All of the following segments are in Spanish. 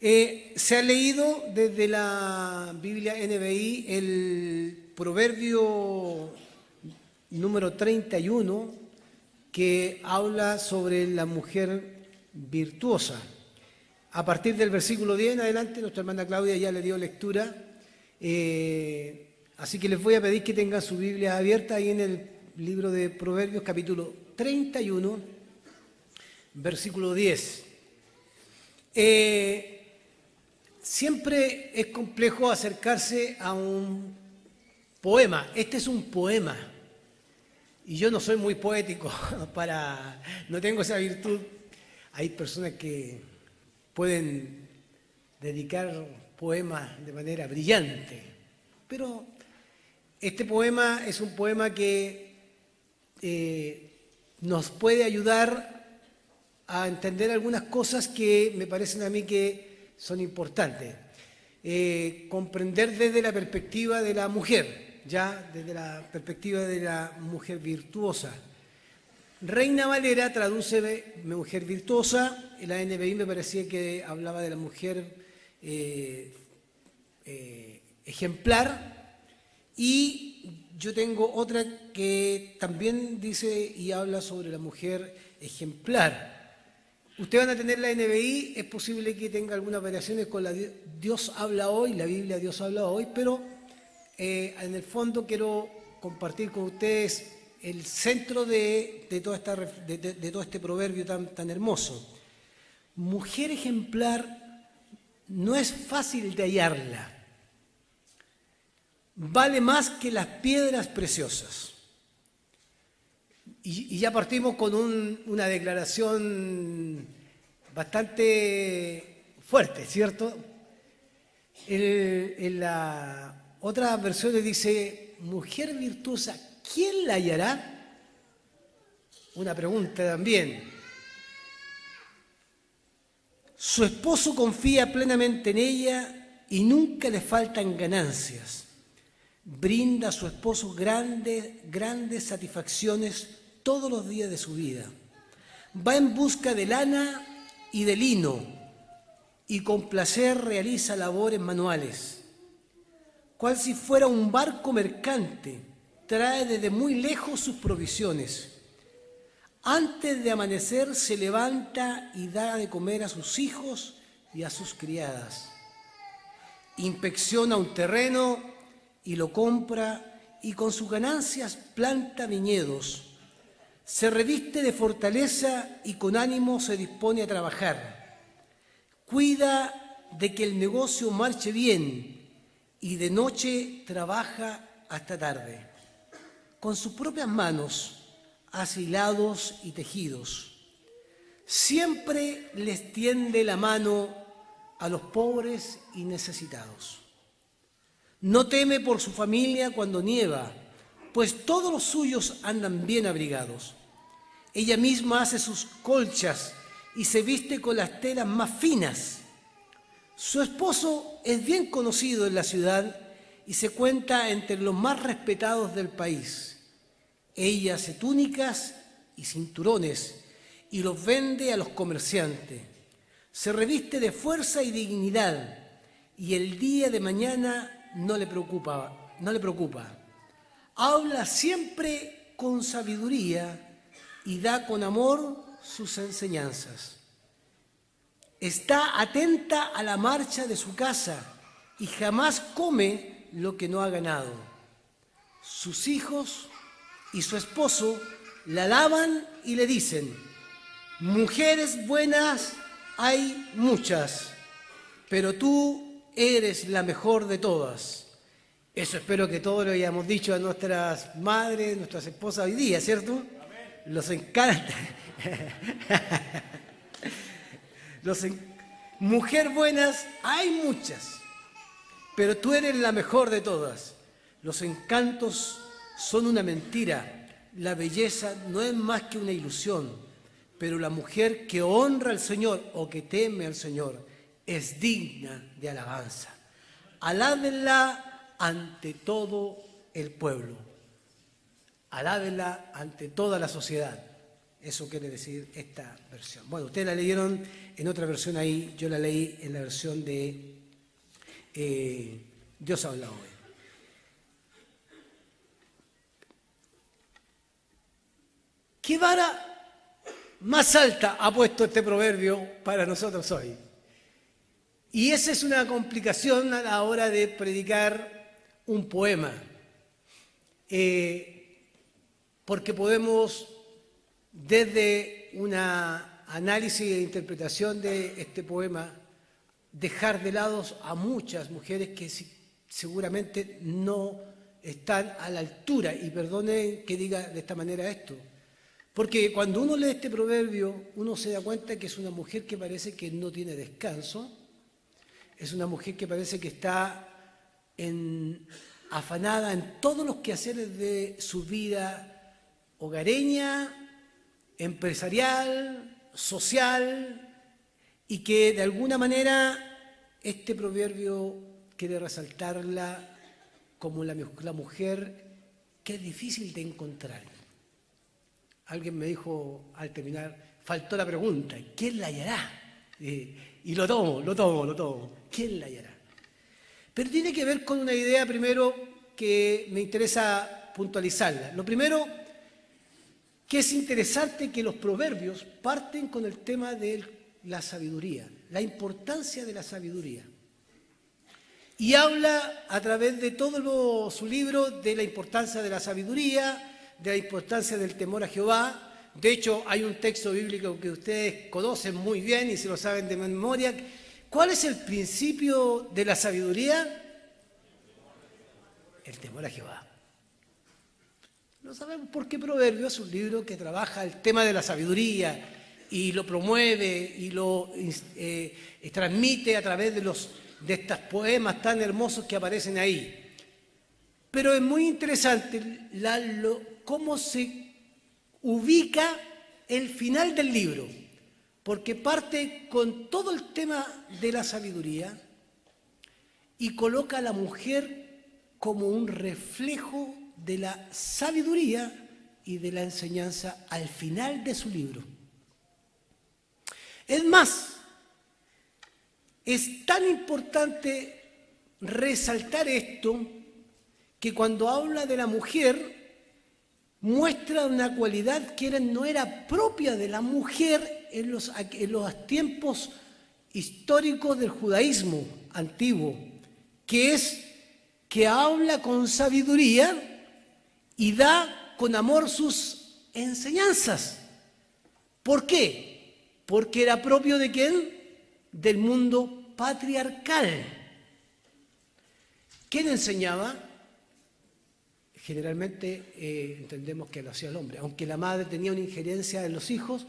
Se ha leído desde la Biblia NBI el proverbio número 31 que habla sobre la mujer virtuosa. A partir del versículo 10 en adelante, nuestra hermana Claudia ya le dio lectura, así que les voy a pedir que tengan su Biblia abierta ahí en el libro de Proverbios, capítulo 31, versículo 10. Siempre es complejo acercarse a un poema. Este es un poema. Y yo no soy muy poético, no tengo esa virtud. Hay personas que pueden dedicar poemas de manera brillante, pero este poema es un poema que nos puede ayudar a entender algunas cosas que me parecen a mí que son importantes. Comprender desde la perspectiva de la mujer, ya desde la perspectiva de la mujer virtuosa. Reina Valera traduce de mujer virtuosa, en la NBI me parecía que hablaba de la mujer ejemplar, y yo tengo otra que también dice y habla sobre la mujer ejemplar. Ustedes van a tener la NBI, es posible que tenga algunas variaciones con la Dios habla hoy, la Biblia Dios habla hoy, pero en el fondo quiero compartir con ustedes el centro de todo este proverbio tan hermoso. Mujer ejemplar no es fácil de hallarla. Vale más que las piedras preciosas. Y ya partimos con una declaración bastante fuerte, ¿cierto? En la otra versión dice, mujer virtuosa, ¿quién la hallará? Una pregunta también. Su esposo confía plenamente en ella y nunca le faltan ganancias. Brinda a su esposo grandes satisfacciones todos los días de su vida. Va en busca de lana y de lino y con placer realiza labores manuales. Cual si fuera un barco mercante, trae desde muy lejos sus provisiones. Antes de amanecer se levanta y da de comer a sus hijos y a sus criadas. Inspecciona un terreno y lo compra y con sus ganancias planta viñedos. Se reviste de fortaleza y con ánimo se dispone a trabajar. Cuida de que el negocio marche bien y de noche trabaja hasta tarde. Con sus propias manos hace hilados y tejidos. Siempre les tiende la mano a los pobres y necesitados. No teme por su familia cuando nieva, pues todos los suyos andan bien abrigados. Ella misma hace sus colchas y se viste con las telas más finas. Su esposo es bien conocido en la ciudad y se cuenta entre los más respetados del país. Ella hace túnicas y cinturones y los vende a los comerciantes. Se reviste de fuerza y dignidad y el día de mañana no le preocupa. Habla siempre con sabiduría y da con amor sus enseñanzas. Está atenta a la marcha de su casa y jamás come lo que no ha ganado. Sus hijos y su esposo la alaban y le dicen, mujeres buenas hay muchas, pero tú eres la mejor de todas. Eso espero que todos lo hayamos dicho a nuestras madres, nuestras esposas hoy día, ¿cierto? Amén. Los encanta. Mujer buenas hay muchas, pero tú eres la mejor de todas. Los encantos son una mentira, la belleza no es más que una ilusión, pero la mujer que honra al Señor o que teme al Señor es digna de alabanza. Alábenla ante todo el pueblo, alábenla ante toda la sociedad. Eso quiere decir esta versión. Bueno, ustedes la leyeron en otra versión ahí, yo la leí en la versión de Dios habla hoy. ¿Qué vara más alta ha puesto este proverbio para nosotros hoy? Y esa es una complicación a la hora de predicar un poema. Porque podemos, desde un análisis e interpretación de este poema, dejar de lado a muchas mujeres que seguramente no están a la altura. Y perdonen que diga de esta manera esto. Porque cuando uno lee este proverbio, uno se da cuenta que es una mujer que parece que no tiene descanso, es una mujer que parece que está afanada en todos los quehaceres de su vida hogareña, empresarial, social, y que de alguna manera este proverbio quiere resaltarla como la mujer que es difícil de encontrar. Alguien me dijo al terminar, faltó la pregunta, ¿quién la hallará? Y lo tomo. ¿Quién la hallará? Pero tiene que ver con una idea primero que me interesa puntualizarla. Lo primero, que es interesante que los proverbios parten con el tema de la sabiduría, la importancia de la sabiduría. Y habla a través de todo su libro de la importancia de la sabiduría, de la importancia del temor a Jehová. De hecho, hay un texto bíblico que ustedes conocen muy bien y se lo saben de memoria. ¿Cuál es el principio de la sabiduría? El temor a Jehová. Lo sabemos porque Proverbios es un libro que trabaja el tema de la sabiduría y lo promueve y lo transmite a través de estos poemas tan hermosos que aparecen ahí. Pero es muy interesante cómo se ubica el final del libro, porque parte con todo el tema de la sabiduría y coloca a la mujer como un reflejo de la sabiduría y de la enseñanza al final de su libro. Es más, es tan importante resaltar esto que cuando habla de la mujer muestra una cualidad que no era propia de la mujer en los tiempos históricos del judaísmo antiguo, que es que habla con sabiduría y da con amor sus enseñanzas. ¿Por qué? Porque era propio ¿de quién? Del mundo patriarcal. ¿Quién enseñaba? Generalmente entendemos que lo hacía el hombre, aunque la madre tenía una injerencia en los hijos.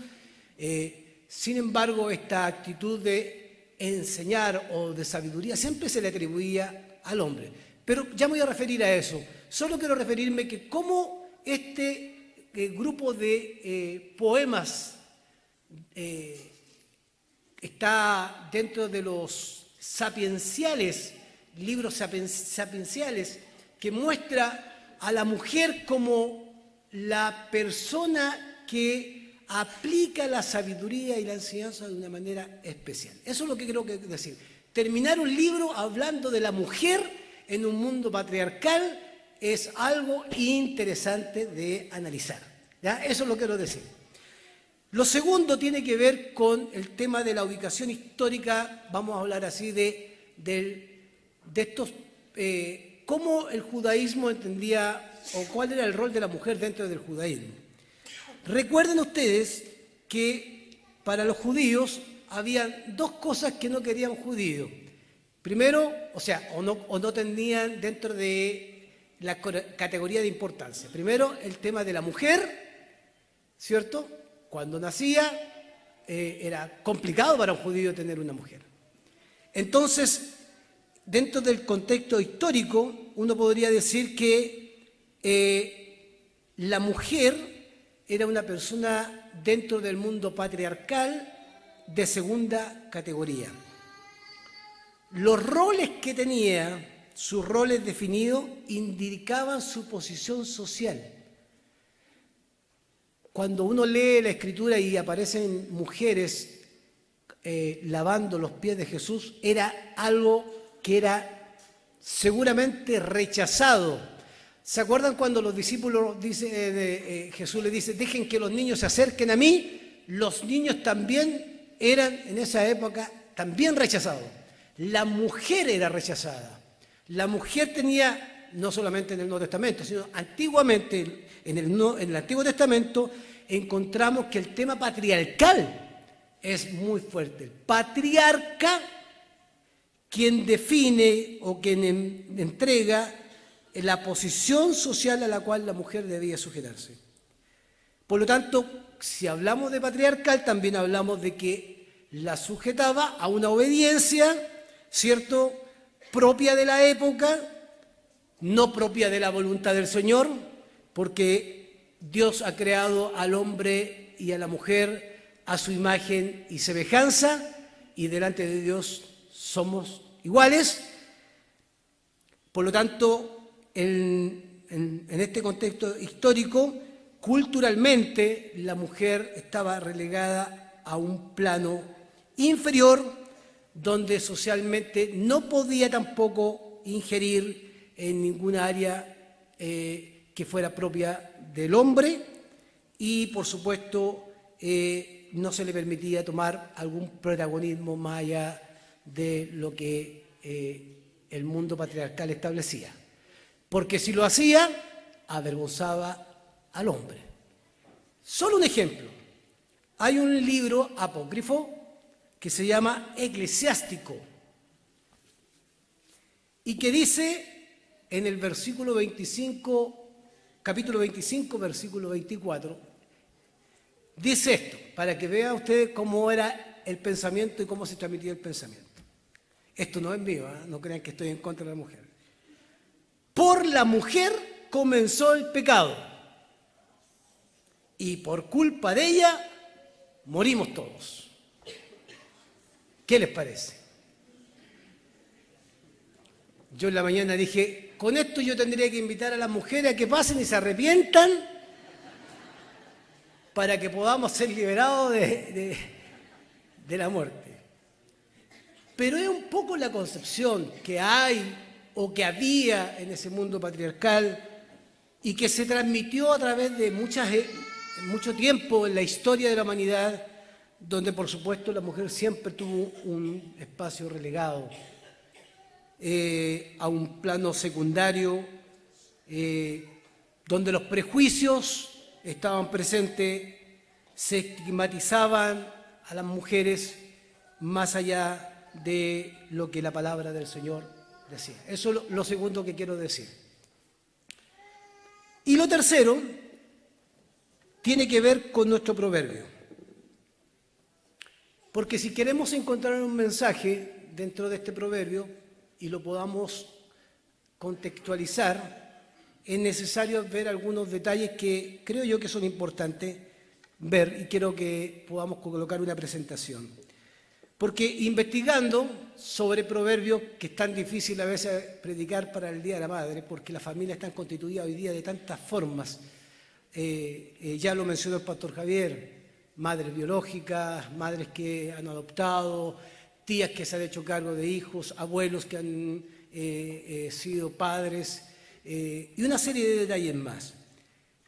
Sin embargo, esta actitud de enseñar o de sabiduría siempre se le atribuía al hombre. Pero ya me voy a referir a eso. Solo quiero referirme que cómo este grupo de poemas está dentro de los sapienciales, libros sapienciales, que muestra a la mujer como la persona que aplica la sabiduría y la enseñanza de una manera especial. Eso es lo que creo que decir. Terminar un libro hablando de la mujer en un mundo patriarcal es algo interesante de analizar. ¿Ya? Eso es lo que quiero decir. Lo segundo tiene que ver con el tema de la ubicación histórica, vamos a hablar así de estos... ¿Cómo el judaísmo entendía o cuál era el rol de la mujer dentro del judaísmo? Recuerden ustedes que para los judíos había dos cosas que no querían judíos. Primero, o no tenían dentro de la categoría de importancia. Primero, el tema de la mujer, ¿cierto? Cuando nacía era complicado para un judío tener una mujer. Entonces, dentro del contexto histórico, uno podría decir que la mujer era una persona dentro del mundo patriarcal de segunda categoría. Los roles que tenía, sus roles definidos, indicaban su posición social. cuando uno lee la Escritura y aparecen mujeres lavando los pies de Jesús, era algo que era seguramente rechazado. ¿Se acuerdan cuando los discípulos, Jesús le dice, dejen que los niños se acerquen a mí? Los niños también eran, en esa época, también rechazados. La mujer era rechazada. La mujer tenía, no solamente en el Nuevo Testamento, sino antiguamente, en el Antiguo Testamento, encontramos que el tema patriarcal es muy fuerte. El patriarca, quien define o quien entrega la posición social a la cual la mujer debía sujetarse. Por lo tanto, si hablamos de patriarcal, también hablamos de que la sujetaba a una obediencia, ¿cierto?, propia de la época, no propia de la voluntad del Señor, porque Dios ha creado al hombre y a la mujer a su imagen y semejanza, y delante de Dios somos iguales. Por lo tanto, en este contexto histórico, culturalmente la mujer estaba relegada a un plano inferior, donde socialmente no podía tampoco ingerir en ninguna área que fuera propia del hombre, y por supuesto no se le permitía tomar algún protagonismo más allá de lo que el mundo patriarcal establecía. Porque si lo hacía, avergonzaba al hombre. Solo un ejemplo. Hay un libro apócrifo que se llama Eclesiástico y que dice en el versículo 25, capítulo 25, versículo 24, dice esto, para que vean ustedes cómo era el pensamiento y cómo se transmitía el pensamiento. Esto no es mío, no crean que estoy en contra de la mujer. Por la mujer comenzó el pecado y por culpa de ella morimos todos. ¿Qué les parece? Yo en la mañana dije, con esto yo tendría que invitar a las mujeres a que pasen y se arrepientan para que podamos ser liberados de la muerte. Pero es un poco la concepción que hay o que había en ese mundo patriarcal y que se transmitió a través de mucho tiempo en la historia de la humanidad, donde por supuesto la mujer siempre tuvo un espacio relegado a un plano secundario, donde los prejuicios estaban presentes, se estigmatizaban a las mujeres más allá de lo que la palabra del Señor decía. Eso es lo segundo que quiero decir. Y lo tercero tiene que ver con nuestro proverbio. Porque si queremos encontrar un mensaje dentro de este proverbio y lo podamos contextualizar, es necesario ver algunos detalles que creo yo que son importantes ver, y quiero que podamos colocar una presentación. Porque investigando sobre proverbios, que es tan difícil a veces predicar para el Día de la Madre, porque las familias están constituidas hoy día de tantas formas, ya lo mencionó el pastor Javier, madres biológicas, madres que han adoptado, tías que se han hecho cargo de hijos, abuelos que han sido padres, y una serie de detalles más.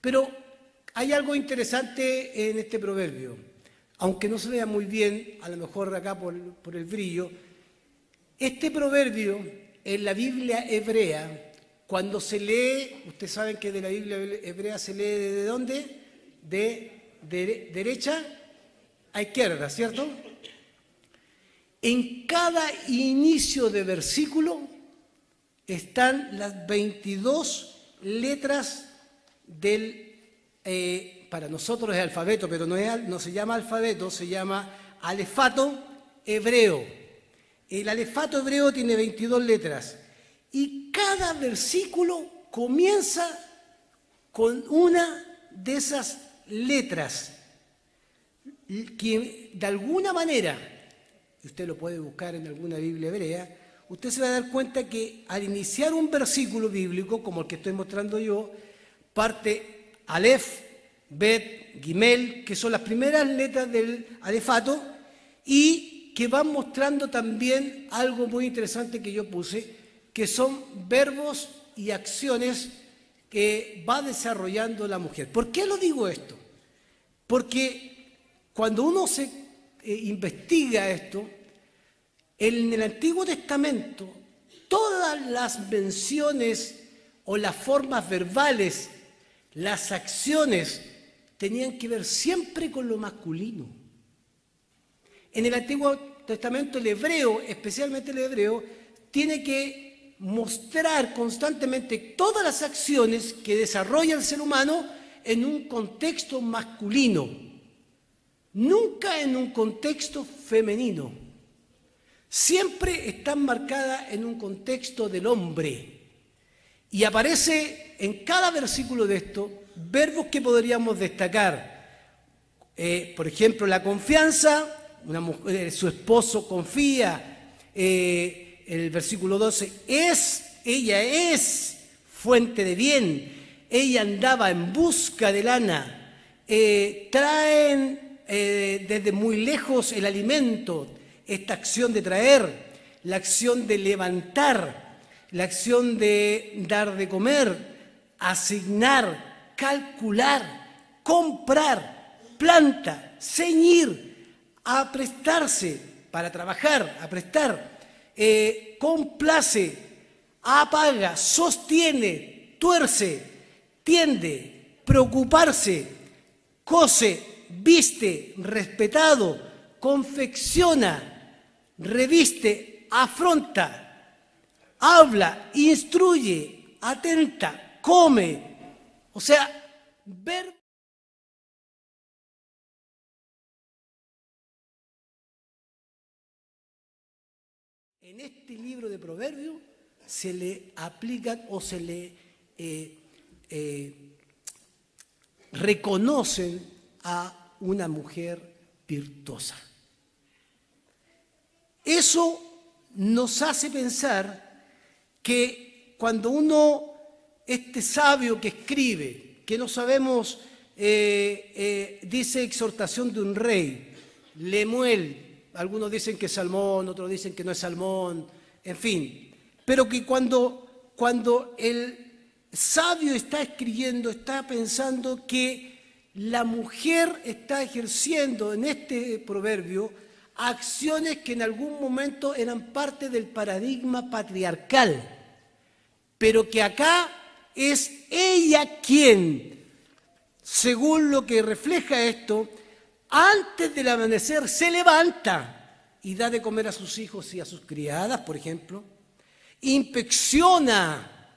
Pero hay algo interesante en este proverbio, aunque no se vea muy bien, a lo mejor acá por el brillo. Este proverbio en la Biblia hebrea, cuando se lee, ustedes saben que de la Biblia hebrea se lee ¿de dónde? De derecha a izquierda, ¿cierto? En cada inicio de versículo están las 22 letras del, para nosotros es alfabeto, pero no se llama alfabeto, se llama alefato hebreo. El alefato hebreo tiene 22 letras y cada versículo comienza con una de esas letras que de alguna manera, usted lo puede buscar en alguna Biblia hebrea, usted se va a dar cuenta que al iniciar un versículo bíblico, como el que estoy mostrando yo, parte Aleph, Bet, Gimel, que son las primeras letras del alefato y que van mostrando también algo muy interesante que yo puse, que son verbos y acciones que va desarrollando la mujer. ¿Por qué lo digo esto? Porque cuando uno se investiga esto, en el Antiguo Testamento, todas las menciones o las formas verbales, las acciones, tenían que ver siempre con lo masculino. En el Antiguo Testamento, el hebreo, especialmente el hebreo, tiene que mostrar constantemente todas las acciones que desarrolla el ser humano en un contexto masculino, nunca en un contexto femenino. Siempre están marcadas en un contexto del hombre. Y aparece en cada versículo de esto verbos que podríamos destacar. Por ejemplo, la confianza, una mujer, su esposo confía. El versículo 12, ella es fuente de bien. Ella andaba en busca de lana. Traen desde muy lejos el alimento. Esta acción de traer, la acción de levantar, la acción de dar de comer, asignar, calcular, comprar, planta, ceñir, aprestarse para trabajar, aprestar, complace, apaga, sostiene, tuerce, tiende, preocuparse, cose, viste, respetado, confecciona, reviste, afronta, habla, instruye, atenta, come. O sea, ver. En este libro de Proverbios se le aplican o se le reconocen a una mujer virtuosa. Eso nos hace pensar que cuando uno, este sabio que escribe, que no sabemos, dice exhortación de un rey, Lemuel, algunos dicen que es Salmón, otros dicen que no es Salmón, en fin, pero que cuando el sabio está escribiendo, está pensando que la mujer está ejerciendo en este proverbio acciones que en algún momento eran parte del paradigma patriarcal, pero que acá es ella quien, según lo que refleja esto, antes del amanecer se levanta y da de comer a sus hijos y a sus criadas, por ejemplo, inspecciona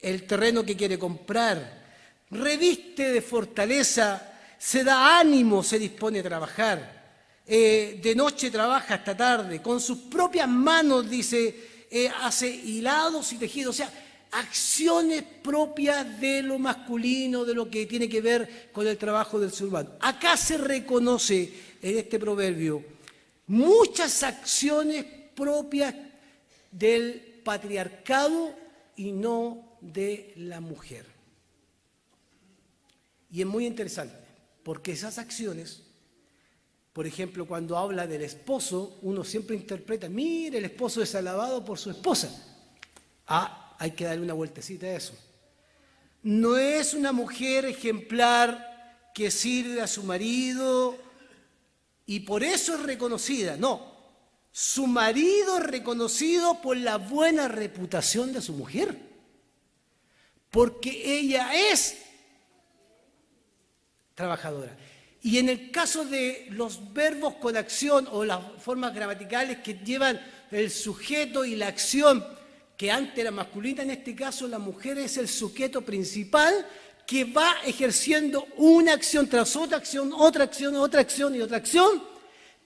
el terreno que quiere comprar, reviste de fortaleza, se da ánimo, se dispone a trabajar. De noche trabaja hasta tarde, con sus propias manos, dice, hace hilados y tejidos, o sea, acciones propias de lo masculino, de lo que tiene que ver con el trabajo del ser humano. Acá se reconoce en este proverbio muchas acciones propias del patriarcado y no de la mujer. Y es muy interesante, porque esas acciones, por ejemplo, cuando habla del esposo, uno siempre interpreta, mire, el esposo es alabado por su esposa. Hay que darle una vueltecita a eso. No es una mujer ejemplar que sirve a su marido y por eso es reconocida. No, su marido es reconocido por la buena reputación de su mujer, porque ella es trabajadora. Y en el caso de los verbos con acción o las formas gramaticales que llevan el sujeto y la acción, que antes era masculina, en este caso la mujer es el sujeto principal que va ejerciendo una acción tras otra acción, otra acción, otra acción y otra acción.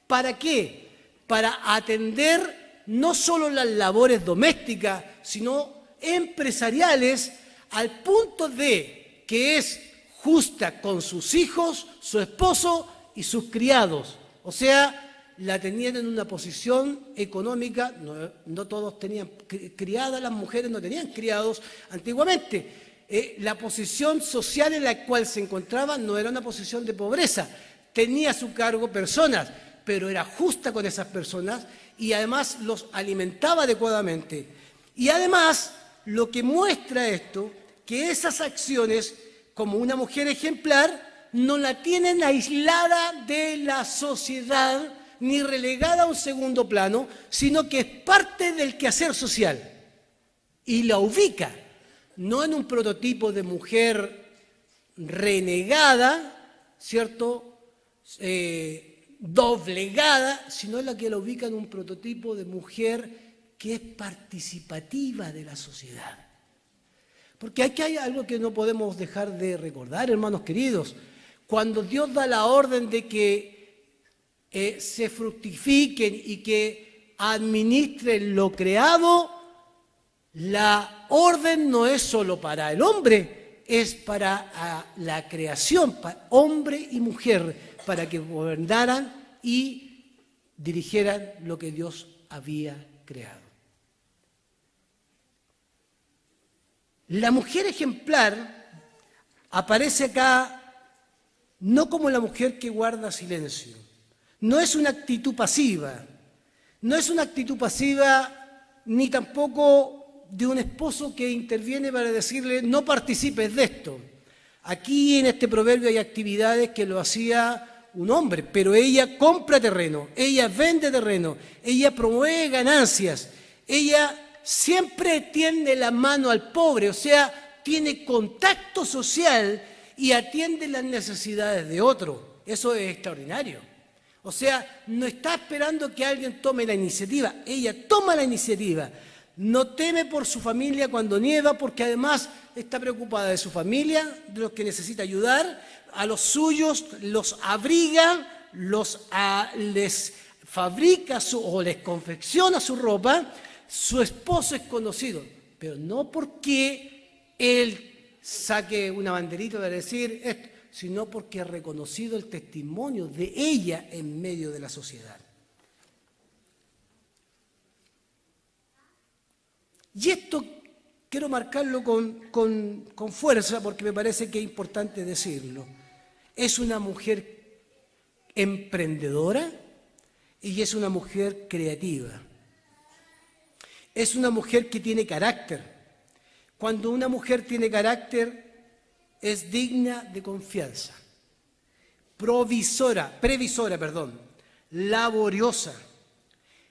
¿Para qué? Para atender no solo las labores domésticas, sino empresariales, al punto de que es justa con sus hijos, su esposo y sus criados. O sea, la tenían en una posición económica, no todos tenían criadas, las mujeres no tenían criados antiguamente. la posición social en la cual se encontraba no era una posición de pobreza. Tenía a su cargo personas, pero era justa con esas personas y además los alimentaba adecuadamente. Y además, lo que muestra esto, que esas acciones, como una mujer ejemplar, no la tienen aislada de la sociedad ni relegada a un segundo plano, sino que es parte del quehacer social y la ubica, no en un prototipo de mujer renegada, ¿cierto?, doblegada, sino en la que la ubica en un prototipo de mujer que es participativa de la sociedad. Porque aquí hay algo que no podemos dejar de recordar, hermanos queridos. Cuando Dios da la orden de que se fructifiquen y que administren lo creado, la orden no es solo para el hombre, es para la creación, para hombre y mujer, para que gobernaran y dirigieran lo que Dios había creado. La mujer ejemplar aparece acá no como la mujer que guarda silencio, no es una actitud pasiva, no es una actitud pasiva ni tampoco de un esposo que interviene para decirle no participes de esto. Aquí en este proverbio hay actividades que lo hacía un hombre, pero ella compra terreno, ella vende terreno, ella promueve ganancias, ella siempre tiende la mano al pobre, o sea, tiene contacto social y atiende las necesidades de otro. Eso es extraordinario. O sea, no está esperando que alguien tome la iniciativa, ella toma la iniciativa. No teme por su familia cuando nieva, porque además está preocupada de su familia, de los que necesita ayudar, a los suyos los abriga, les fabrica o les confecciona su ropa. Su esposo es conocido, pero no porque él saque una banderita para decir esto, sino porque ha reconocido el testimonio de ella en medio de la sociedad. Y esto quiero marcarlo con fuerza porque me parece que es importante decirlo. Es una mujer emprendedora y es una mujer creativa. Es una mujer que tiene carácter. Cuando una mujer tiene carácter, es digna de confianza. Previsora, laboriosa.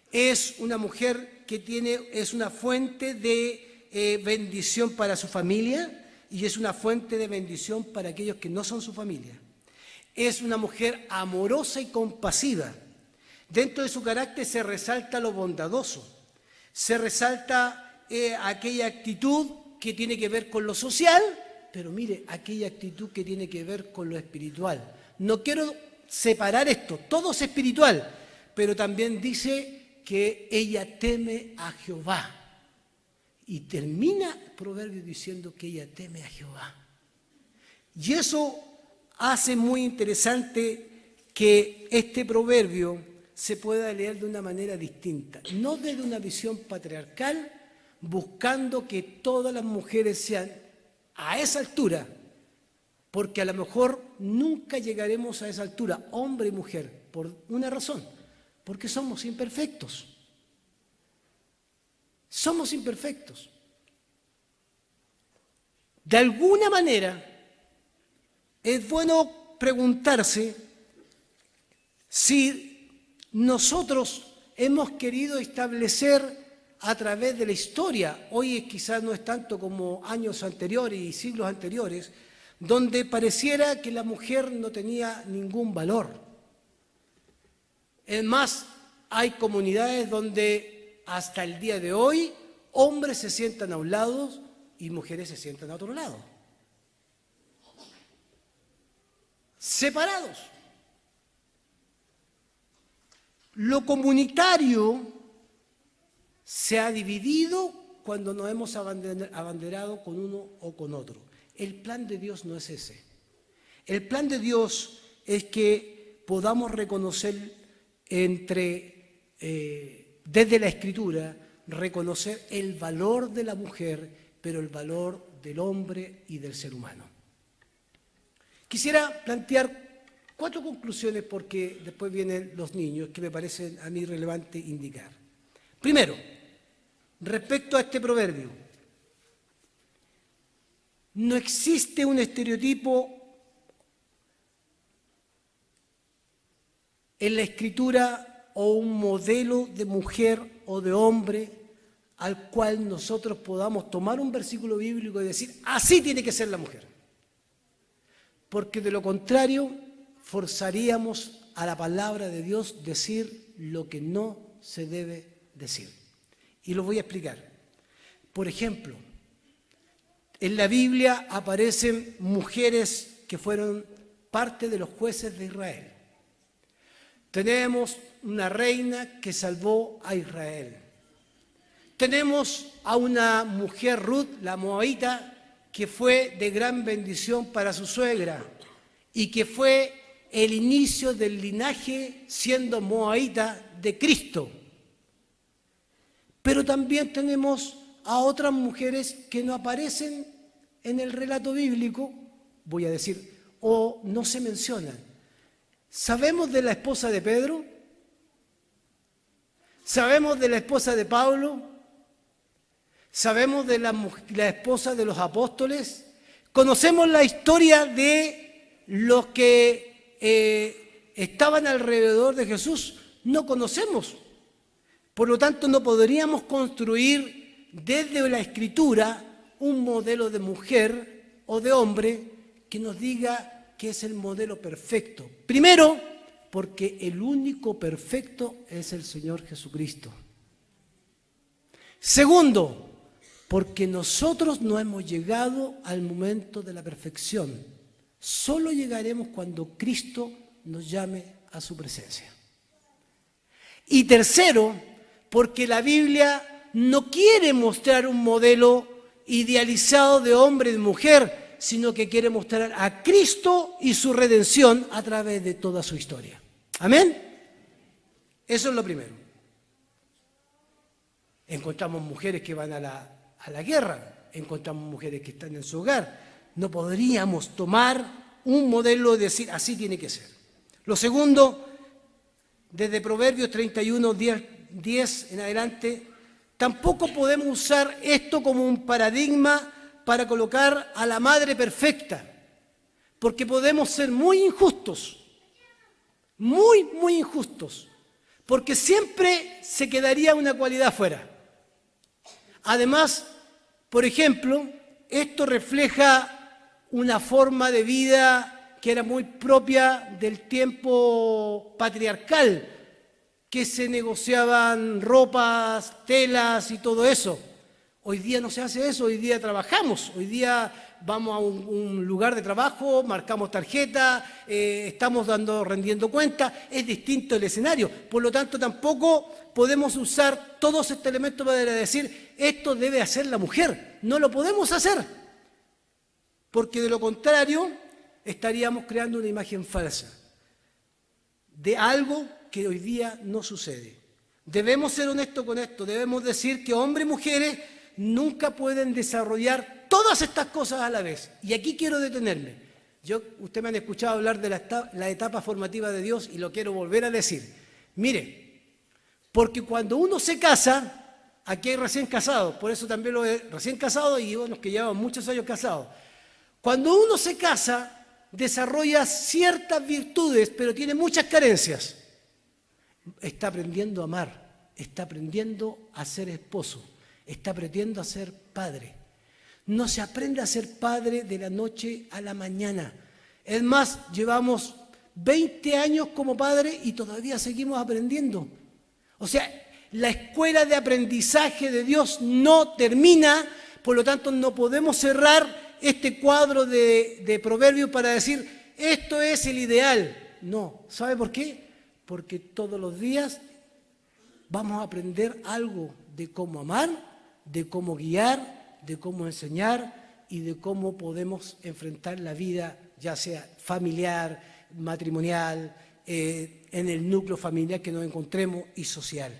Es una mujer que es una fuente de bendición para su familia y es una fuente de bendición para aquellos que no son su familia. Es una mujer amorosa y compasiva. Dentro de su carácter se resalta lo bondadoso. Se resalta aquella actitud que tiene que ver con lo social, pero mire, aquella actitud que tiene que ver con lo espiritual. No quiero separar esto, todo es espiritual, pero también dice que ella teme a Jehová. Y termina el proverbio diciendo que ella teme a Jehová. Y eso hace muy interesante que este proverbio se pueda leer de una manera distinta, no desde una visión patriarcal, buscando que todas las mujeres sean a esa altura, porque a lo mejor nunca llegaremos a esa altura, hombre y mujer, por una razón, porque somos imperfectos. Somos imperfectos. De alguna manera, es bueno preguntarse si nosotros hemos querido establecer a través de la historia, hoy quizás no es tanto como años anteriores y siglos anteriores, donde pareciera que la mujer no tenía ningún valor. Es más, hay comunidades donde hasta el día de hoy hombres se sientan a un lado y mujeres se sientan a otro lado. Separados. Lo comunitario se ha dividido cuando nos hemos abanderado con uno o con otro. El plan de Dios no es ese. El plan de Dios es que podamos reconocer desde la Escritura, reconocer el valor de la mujer, pero el valor del hombre y del ser humano. Quisiera plantear 4 conclusiones porque después vienen los niños que me parecen a mí relevante indicar. Primero, respecto a este proverbio, no existe un estereotipo en la Escritura o un modelo de mujer o de hombre al cual nosotros podamos tomar un versículo bíblico y decir, así tiene que ser la mujer. Porque de lo contrario, forzaríamos a la palabra de Dios decir lo que no se debe decir. Y lo voy a explicar. Por ejemplo, en la Biblia aparecen mujeres que fueron parte de los jueces de Israel. Tenemos una reina que salvó a Israel. Tenemos a una mujer, Ruth, la moabita, que fue de gran bendición para su suegra y que fue el inicio del linaje, siendo moabita, de Cristo. Pero también tenemos a otras mujeres que no aparecen en el relato bíblico, voy a decir, o no se mencionan. ¿Sabemos de la esposa de Pedro? ¿Sabemos de la esposa de Pablo? ¿Sabemos de la esposa de los apóstoles? ¿Conocemos la historia de los que estaban alrededor de Jesús? No conocemos. Por lo tanto, no podríamos construir desde la Escritura un modelo de mujer o de hombre que nos diga que es el modelo perfecto. Primero, porque el único perfecto es el Señor Jesucristo. Segundo, porque nosotros no hemos llegado al momento de la perfección. Solo llegaremos cuando Cristo nos llame a su presencia. Y tercero, porque la Biblia no quiere mostrar un modelo idealizado de hombre y de mujer, sino que quiere mostrar a Cristo y su redención a través de toda su historia. ¿Amén? Eso es lo primero. Encontramos mujeres que van a la guerra, encontramos mujeres que están en su hogar. No podríamos tomar un modelo y decir, así tiene que ser. Lo segundo, desde Proverbios 31, 10 en adelante, tampoco podemos usar esto como un paradigma para colocar a la madre perfecta, porque podemos ser muy injustos, muy injustos, porque siempre se quedaría una cualidad fuera. Además, por ejemplo, esto refleja una forma de vida que era muy propia del tiempo patriarcal, que se negociaban ropas, telas y todo eso. Hoy día no se hace eso, hoy día trabajamos, hoy día vamos a un lugar de trabajo, marcamos tarjeta, estamos rendiendo cuentas, es distinto el escenario. Por lo tanto, tampoco podemos usar todos estos elementos para decir, esto debe hacer la mujer. No lo podemos hacer, porque de lo contrario estaríamos creando una imagen falsa de algo que hoy día no sucede. Debemos ser honestos con esto, debemos decir que hombres y mujeres nunca pueden desarrollar todas estas cosas a la vez. Y aquí quiero detenerme. Ustedes me han escuchado hablar de la etapa formativa de Dios y lo quiero volver a decir. Mire, porque cuando uno se casa, aquí hay recién casados, por eso también lo he recién casado y bueno, que llevan muchos años casados. Cuando uno se casa, desarrolla ciertas virtudes, pero tiene muchas carencias. Está aprendiendo a amar, está aprendiendo a ser esposo, está aprendiendo a ser padre. No se aprende a ser padre de la noche a la mañana. Es más, llevamos 20 años como padre y todavía seguimos aprendiendo. O sea, la escuela de aprendizaje de Dios no termina, por lo tanto no podemos cerrar este cuadro de proverbios para decir, esto es el ideal. No, ¿sabe por qué? Porque todos los días vamos a aprender algo de cómo amar, de cómo guiar, de cómo enseñar y de cómo podemos enfrentar la vida, ya sea familiar, matrimonial, en el núcleo familiar que nos encontremos y social.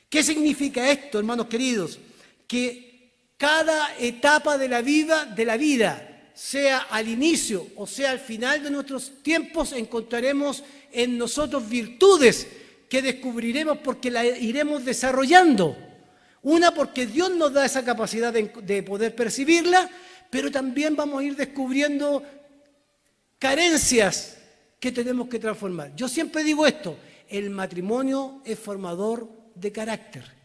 ¿Qué significa esto, hermanos queridos? Que Cada etapa de la vida, sea al inicio o sea al final de nuestros tiempos, encontraremos en nosotros virtudes que descubriremos porque las iremos desarrollando. Una, porque Dios nos da esa capacidad de poder percibirla, pero también vamos a ir descubriendo carencias que tenemos que transformar. Yo siempre digo esto, el matrimonio es formador de carácter.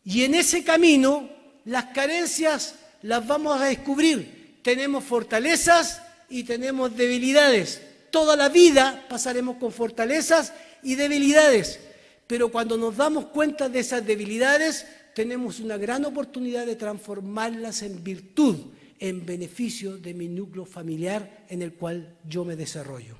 Y en ese camino, las carencias las vamos a descubrir. Tenemos fortalezas y tenemos debilidades. Toda la vida pasaremos con fortalezas y debilidades. Pero cuando nos damos cuenta de esas debilidades, tenemos una gran oportunidad de transformarlas en virtud, en beneficio de mi núcleo familiar en el cual yo me desarrollo.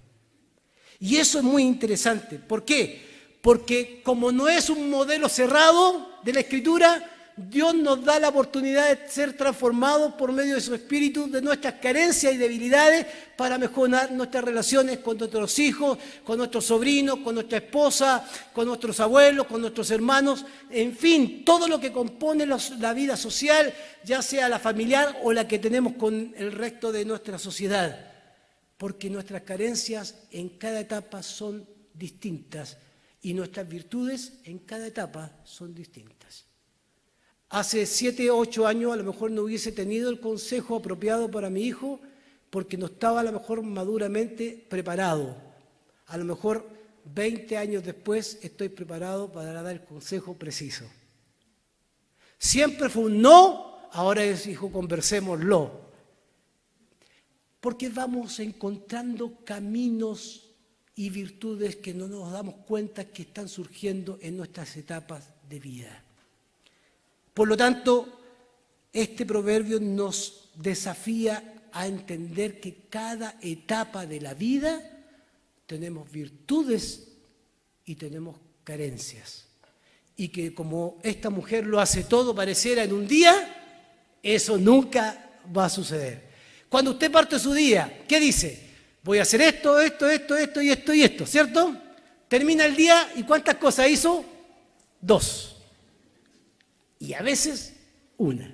Y eso es muy interesante. ¿Por qué? Porque como no es un modelo cerrado de la Escritura, Dios nos da la oportunidad de ser transformados por medio de su Espíritu, de nuestras carencias y debilidades, para mejorar nuestras relaciones con nuestros hijos, con nuestros sobrinos, con nuestra esposa, con nuestros abuelos, con nuestros hermanos, en fin, todo lo que compone la vida social, ya sea la familiar o la que tenemos con el resto de nuestra sociedad. Porque nuestras carencias en cada etapa son distintas y nuestras virtudes en cada etapa son distintas. Hace 7 o 8 años a lo mejor no hubiese tenido el consejo apropiado para mi hijo porque no estaba a lo mejor maduramente preparado. A lo mejor 20 años después estoy preparado para dar el consejo preciso. Siempre fue un no, ahora es hijo, conversémoslo. Porque vamos encontrando caminos y virtudes que no nos damos cuenta que están surgiendo en nuestras etapas de vida. Por lo tanto, este proverbio nos desafía a entender que cada etapa de la vida tenemos virtudes y tenemos carencias. Y que como esta mujer lo hace todo pareciera en un día, eso nunca va a suceder. Cuando usted parte su día, ¿qué dice? Voy a hacer esto y esto, ¿cierto? Termina el día y ¿cuántas cosas hizo? 2. Y a veces 1.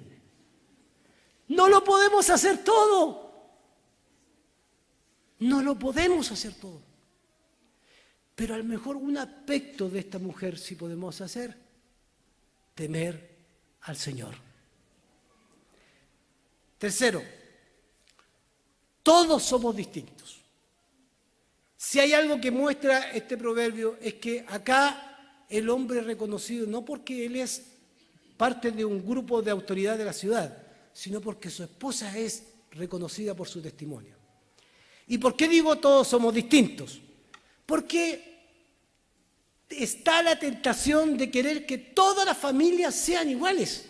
No lo podemos hacer todo. No lo podemos hacer todo. Pero a lo mejor un aspecto de esta mujer sí podemos hacer: temer al Señor. Tercero, todos somos distintos. Si hay algo que muestra este proverbio es que acá el hombre es reconocido no porque él es parte de un grupo de autoridad de la ciudad, sino porque su esposa es reconocida por su testimonio. ¿Y por qué digo todos somos distintos? Porque está la tentación de querer que todas las familias sean iguales.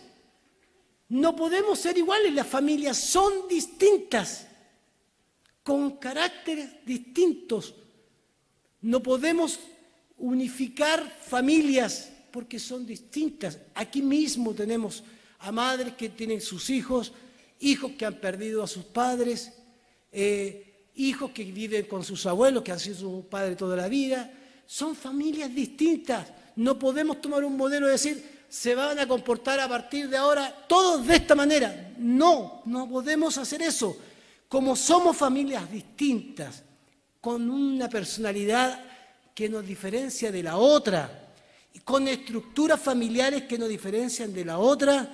No podemos ser iguales, las familias son distintas, con caracteres distintos. No podemos unificar familias porque son distintas. Aquí mismo tenemos a madres que tienen sus hijos, hijos que han perdido a sus padres, hijos que viven con sus abuelos, que han sido sus padres toda la vida. Son familias distintas. No podemos tomar un modelo y decir, se van a comportar a partir de ahora todos de esta manera. No, no podemos hacer eso. Como somos familias distintas, con una personalidad que nos diferencia de la otra, y con estructuras familiares que nos diferencian de la otra,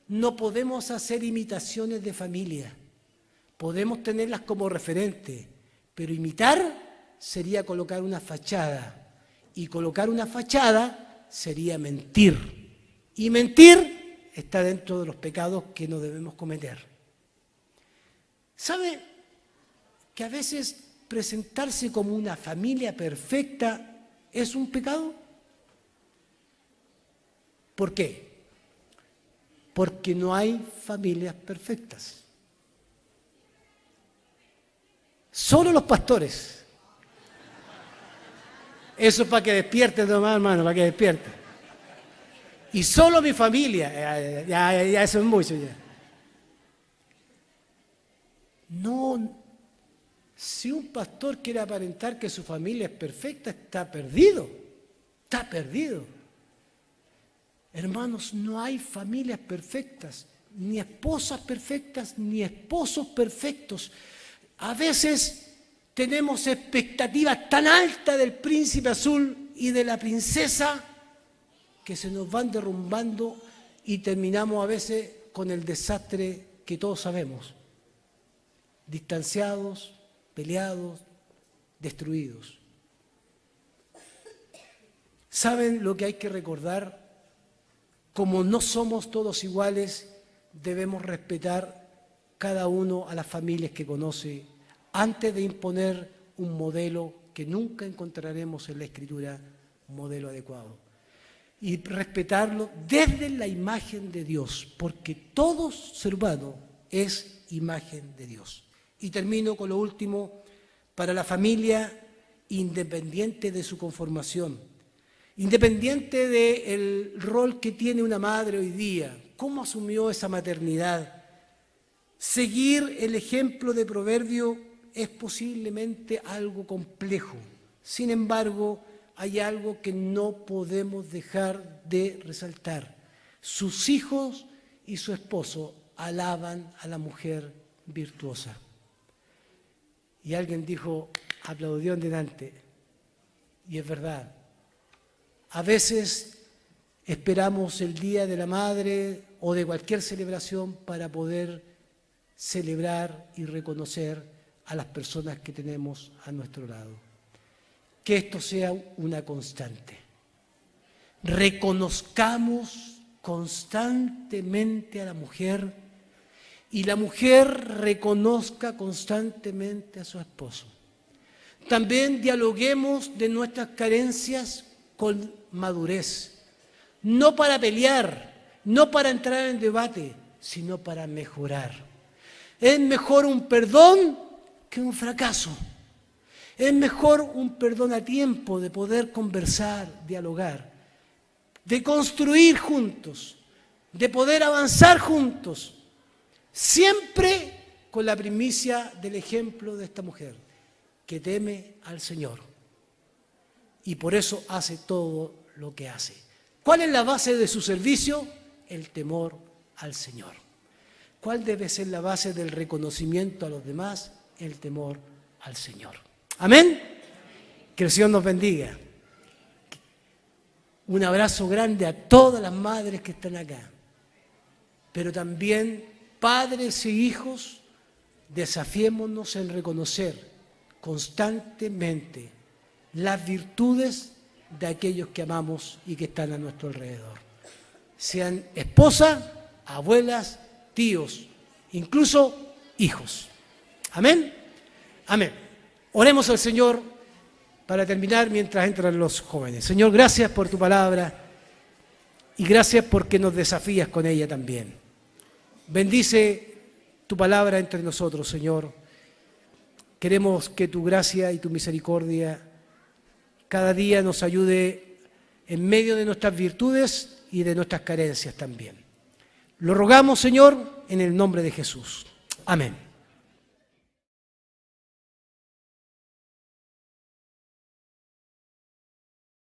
no podemos hacer imitaciones de familia. Podemos tenerlas como referente, pero imitar sería colocar una fachada. Y colocar una fachada sería mentir. Y mentir está dentro de los pecados que no debemos cometer. ¿Sabe que a veces presentarse como una familia perfecta es un pecado? ¿Por qué? Porque no hay familias perfectas. Solo los pastores. Eso es para que despierten, hermano, para que despierten. Y solo mi familia, ya eso es mucho ya. No, si un pastor quiere aparentar que su familia es perfecta, está perdido. Está perdido. Hermanos, no hay familias perfectas, ni esposas perfectas, ni esposos perfectos. A veces tenemos expectativas tan altas del príncipe azul y de la princesa que se nos van derrumbando y terminamos a veces con el desastre que todos sabemos. Distanciados, peleados, destruidos. ¿Saben lo que hay que recordar? Como no somos todos iguales, debemos respetar cada uno a las familias que conoce antes de imponer un modelo que nunca encontraremos en la Escritura, un modelo adecuado. Y respetarlo desde la imagen de Dios, porque todo ser humano es imagen de Dios. Y termino con lo último, para la familia, independiente de su conformación, independiente del rol que tiene una madre hoy día, cómo asumió esa maternidad, seguir el ejemplo de Proverbio es posiblemente algo complejo. Sin embargo, hay algo que no podemos dejar de resaltar. Sus hijos y su esposo alaban a la mujer virtuosa. Y alguien dijo, aplaudió en delante, y es verdad. A veces esperamos el Día de la Madre o de cualquier celebración para poder celebrar y reconocer a las personas que tenemos a nuestro lado. Que esto sea una constante. Reconozcamos constantemente a la mujer y la mujer reconozca constantemente a su esposo. También dialoguemos de nuestras carencias con madurez, no para pelear, no para entrar en debate, sino para mejorar. Es mejor un perdón que un fracaso. Es mejor un perdón a tiempo de poder conversar, dialogar, de construir juntos, de poder avanzar juntos, siempre con la primicia del ejemplo de esta mujer, que teme al Señor. Y por eso hace todo lo que hace. ¿Cuál es la base de su servicio? El temor al Señor. ¿Cuál debe ser la base del reconocimiento a los demás? El temor al Señor. Amén. Que el Señor nos bendiga. Un abrazo grande a todas las madres que están acá. Pero también, padres e hijos, desafiémonos en reconocer constantemente las virtudes de aquellos que amamos y que están a nuestro alrededor. Sean esposas, abuelas, tíos, incluso hijos. Amén. Amén. Oremos al Señor para terminar mientras entran los jóvenes. Señor, gracias por tu palabra y gracias porque nos desafías con ella también. Bendice tu palabra entre nosotros, Señor. Queremos que tu gracia y tu misericordia cada día nos ayude en medio de nuestras virtudes y de nuestras carencias también. Lo rogamos, Señor, en el nombre de Jesús. Amén.